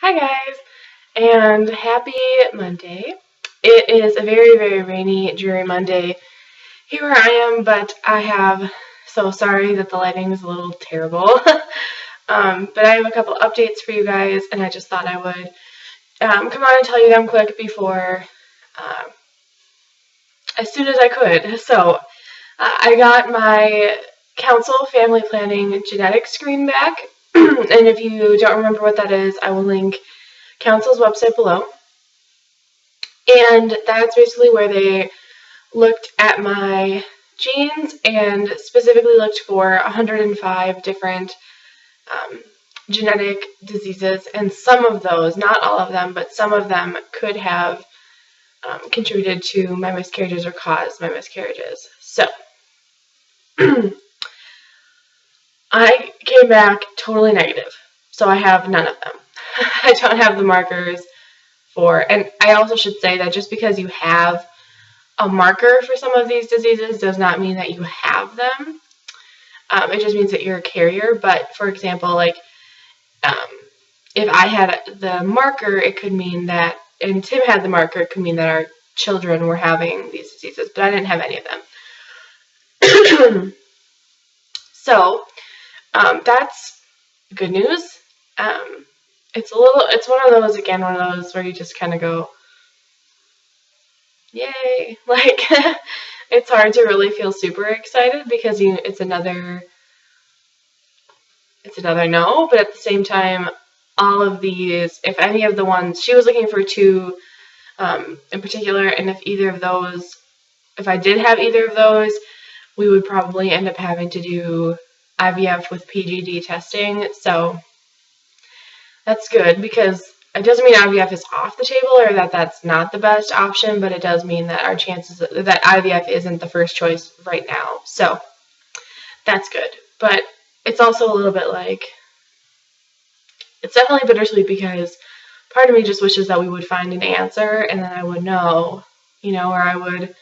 Hi guys, and happy Monday. It is a very, very rainy, dreary Monday here where I am, but so sorry that the lighting is a little terrible. But I have a couple updates for you guys, and I just thought I would come on and tell you them quick before, as soon as I could. So, I got my Counsyl family planning genetic screen back, and if you don't remember what that is, I will link Counsyl's website below. And that's basically where they looked at my genes and specifically looked for 105 different genetic diseases, and some of those, not all of them, but some of them could have contributed to my miscarriages or caused my miscarriages. So, I came back totally negative. So I have none of them. I don't have the markers and I also should say that just because you have a marker for some of these diseases does not mean that you have them. It just means that you're a carrier. But for example, like if I had the marker, it could mean that, and Tim had the marker, it could mean that our children were having these diseases, but I didn't have any of them. So that's good news. It's one of those where you just kind of go, yay. Like, it's hard to really feel super excited because it's another no, but at the same time, all of these, if any of the ones, she was looking for two in particular, and if I did have either of those, we would probably end up having to do IVF with PGD testing. So that's good, because it doesn't mean IVF is off the table or that that's not the best option, but it does mean that our chances that IVF isn't the first choice right now. So that's good. But it's also a little bit like, it's definitely bittersweet because part of me just wishes that we would find an answer and then I would know, or I would,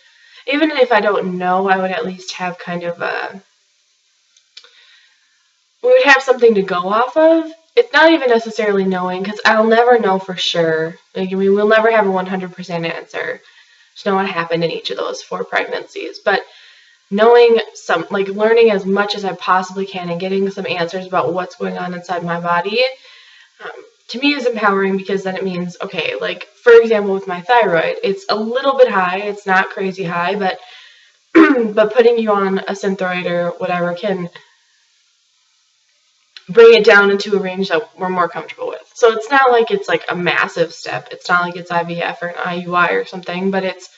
even if I don't know, I would at least have kind of we would have something to go off of. It's not even necessarily knowing, because I'll never know for sure. We'll never have a 100% answer to know what happened in each of those 4 pregnancies. But knowing learning as much as I possibly can and getting some answers about what's going on inside my body, to me is empowering, because then it means, okay, like, for example, with my thyroid, it's a little bit high. It's not crazy high, but putting you on a Synthroid or whatever can bring it down into a range that we're more comfortable with. So it's not like it's like a massive step. It's not like it's IVF or an IUI or something, but it's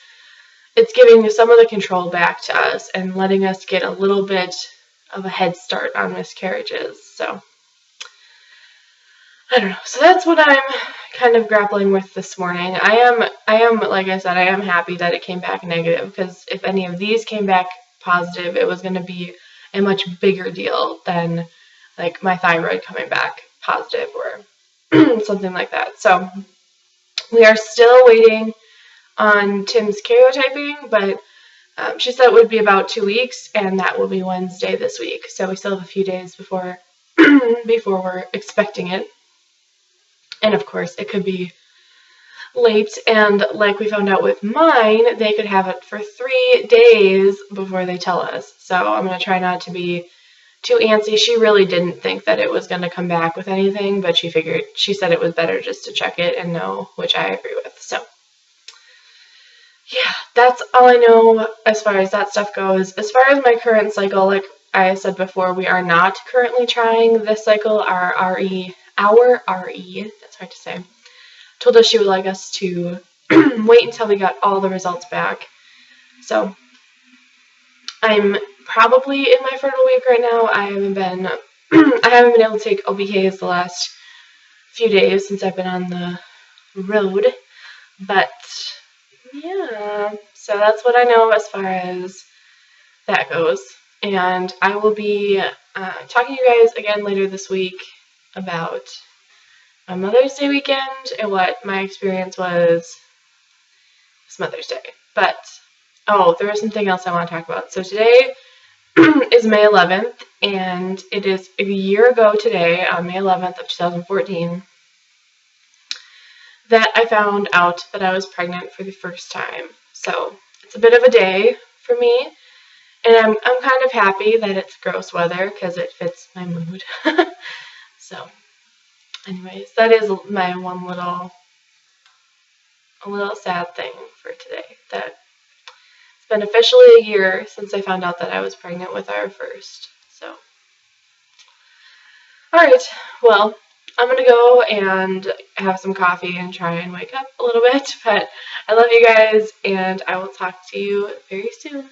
giving some of the control back to us and letting us get a little bit of a head start on miscarriages. So I don't know. So that's what I'm kind of grappling with this morning. I am, like I said, I am happy that it came back negative, because if any of these came back positive, it was going to be a much bigger deal than like my thyroid coming back positive or something like that. So we are still waiting on Tim's karyotyping, but she said it would be about 2 weeks, and that will be Wednesday this week. So we still have a few days before we're expecting it. And of course, it could be late, and like we found out with mine, they could have it for 3 days before they tell us. So I'm going to try not to be too antsy. She really didn't think that it was going to come back with anything, but she said it was better just to check it and know, which I agree with. So yeah, that's all I know as far as that stuff goes. As far as my current cycle, like I said before, we are not currently trying this cycle. Our RE, that's hard to say, told us she would like us to wait until we got all the results back. So I'm probably in my fertile week right now. I haven't been able to take OBKs the last few days since I've been on the road. But yeah, so that's what I know as far as that goes. And I will be talking to you guys again later this week about my Mother's Day weekend and what my experience was this Mother's Day. But, there was something else I want to talk about. So today is May 11th, and it is a year ago today, on May 11th of 2014, that I found out that I was pregnant for the first time. So it's a bit of a day for me, and I'm kind of happy that it's gross weather because it fits my mood. So anyways, that is my one little sad thing for today. That it's been officially a year since I found out that I was pregnant with our first. So alright, well, I'm going to go and have some coffee and try and wake up a little bit, but I love you guys, and I will talk to you very soon.